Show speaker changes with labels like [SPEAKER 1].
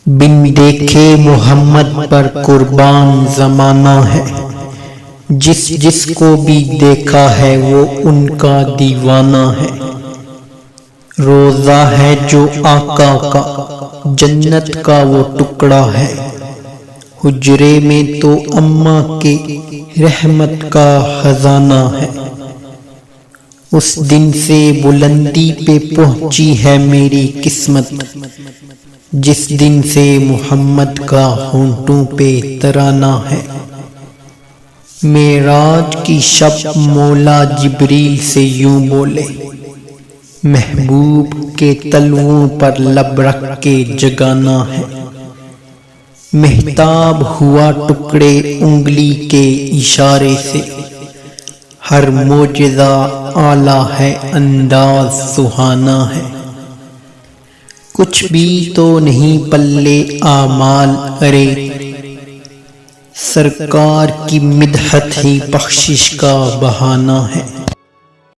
[SPEAKER 1] بن دیکھے محمد پر قربان زمانہ ہے، جس جس کو بھی دیکھا ہے وہ ان کا دیوانہ ہے۔ روضہ ہے جو آقا کا، جنت کا وہ ٹکڑا ہے، حجرے میں تو اماں کے رحمت کا خزانہ ہے۔ اس دن سے بلندی پہ پہنچی ہے میری قسمت، جس دن سے محمد کا ہونٹوں پہ ترانہ ہے۔ معراج کی شب مولا جبریل سے یوں بولے، محبوب کے تلووں پر لب رکھ کے جگانا ہے۔ مہتاب ہوا ٹکڑے انگلی کے اشارے سے، ہر معجزہ اعلیٰ ہے انداز سہانا ہے۔ کچھ بھی تو نہیں پلے اعمال ارے، سرکار کی مدحت ہی بخشش کا بہانہ ہے۔